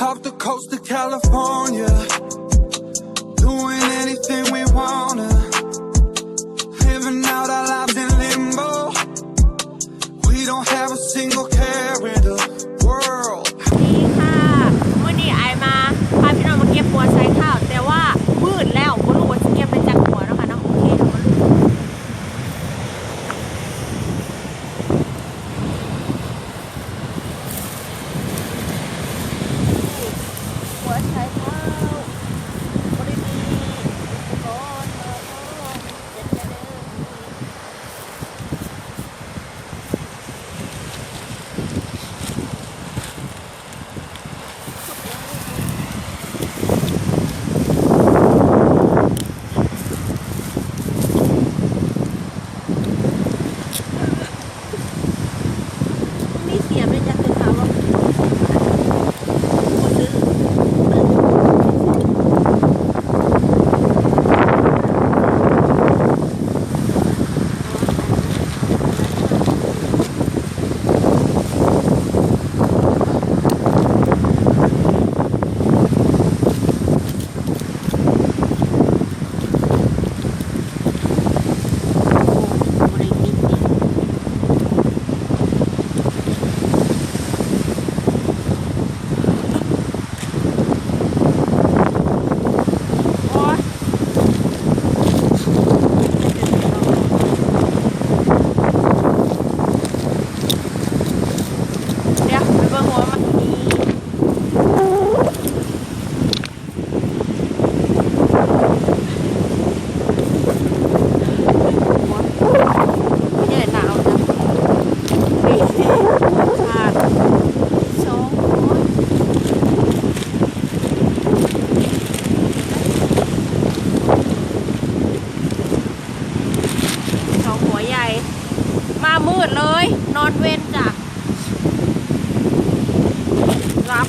Off the coast of California, doing anything we wanna, living out our lives in limbo. We don't have a single care in the world. นี่ค่ะวันนี้ไอมาพาพี่น้องมาเก็บบัวใส่ข้าวแต่ว่ามืดแล้วไม่รู้ว่าจะเก็บไปจากหัวแล้วค่ะน้องโอเคเดี๋ยวมาดูบัวใส่ข้าวบริมีอุปกรณ์มาเด็ดจะเดินมีเสียงเลยจ้ะคือเขาว่าคนดื้อเดี๋ยวไปเบิ่งหัวมันนี่ไม่ใช่หนาวจ้ะนี่ขาดสองหัวสองหัวใหญ่มามืดเลยนอนเว้นจ้ะรับ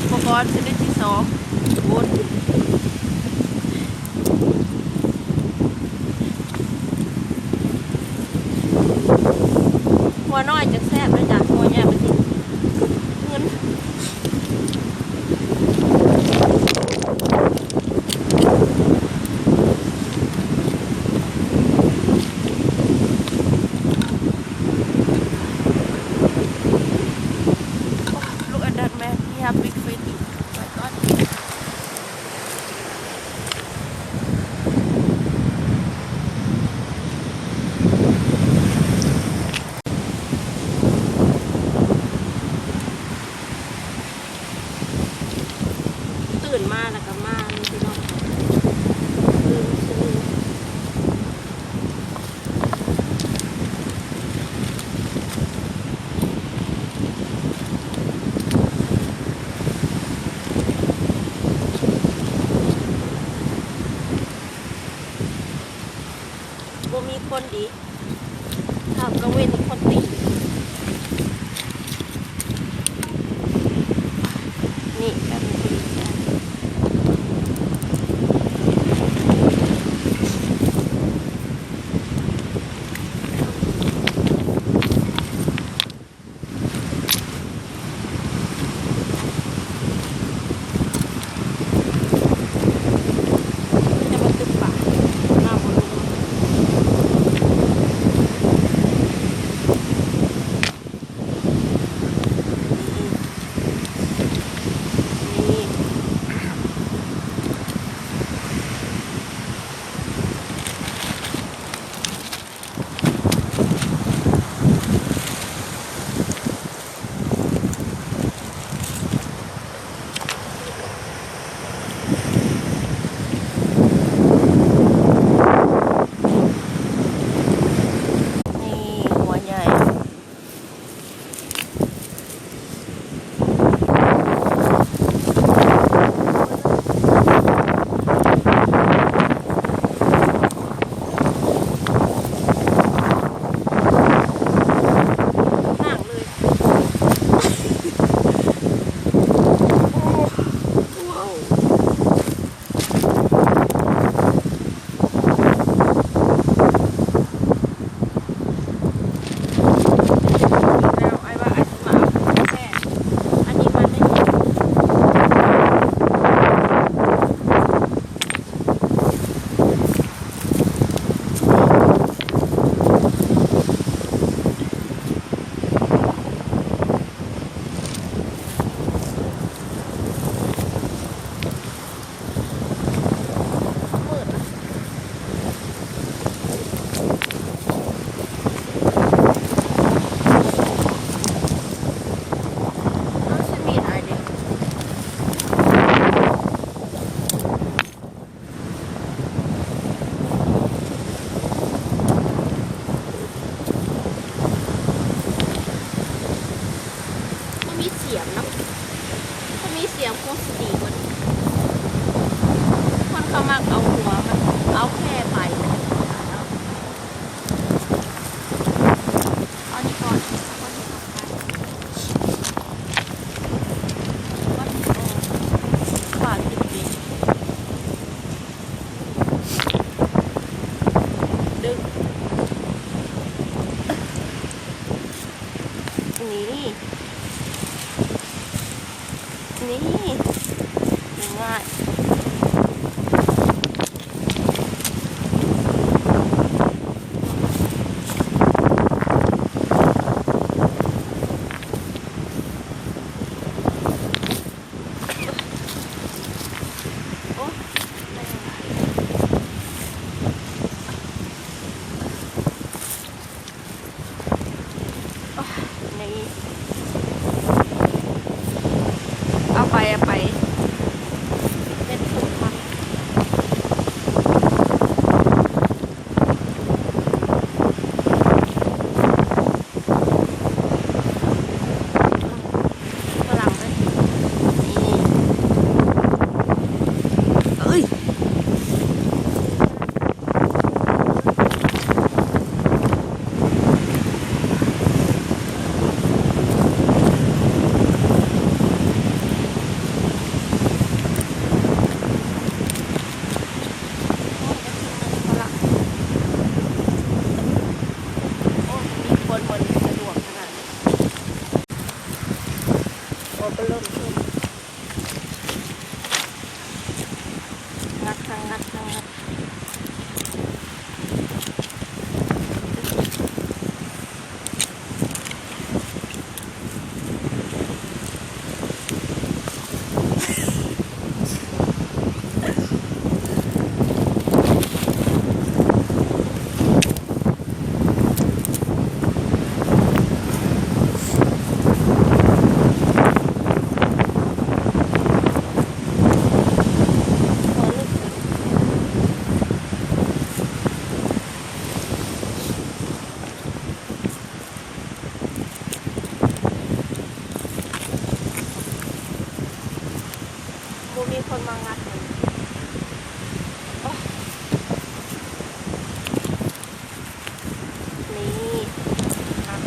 อุปกรณ์ชนิดที่สองวุ้นหัวน้อยจะแซ่บเลยจ้ะหัวใหญ่มันสิเงินLook at that man, he have big feet. Oh my God. ตื่นมาแล้วก็มานี่พี่น้องตื่นซื้อบ่มีคนดีทำกระเวนคนติดนี่แบบนี้คนดีจะมาตึกป่าหน้าบนลง โอ้นี่เอาไปเป็นถุงค่ะฝรั่งเลยนี่เอ้ยก็เริ่มขึ้นงัดมีคนมางัดเลยนี่ครับ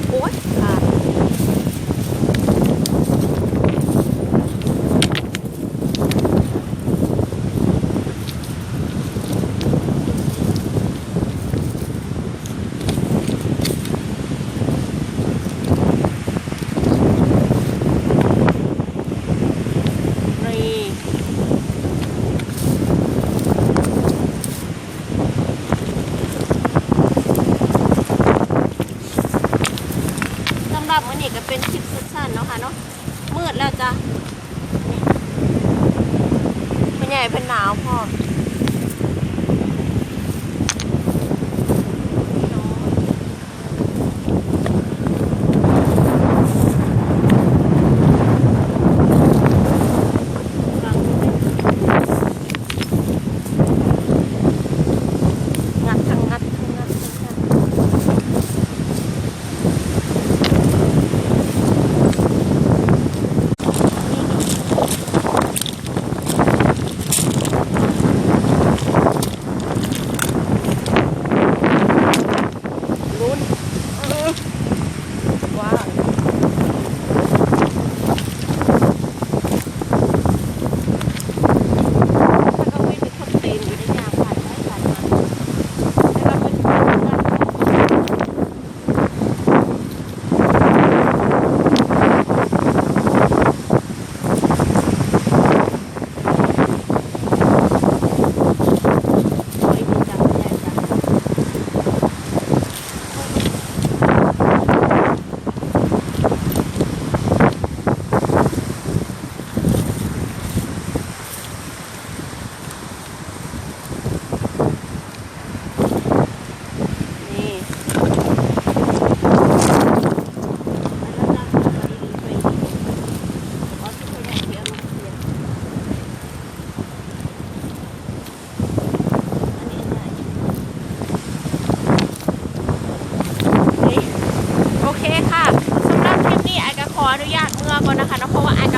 โอ๊ยขาดมื้อนี้ก็เป็นคลิปสั้นๆเนาะค่ะเนาะมืดแล้วจ้ะเป็นใหญ่เป็นหนาวพออนุญาตเมื่อก่อนนะคะเนาะเพราะว่าอาก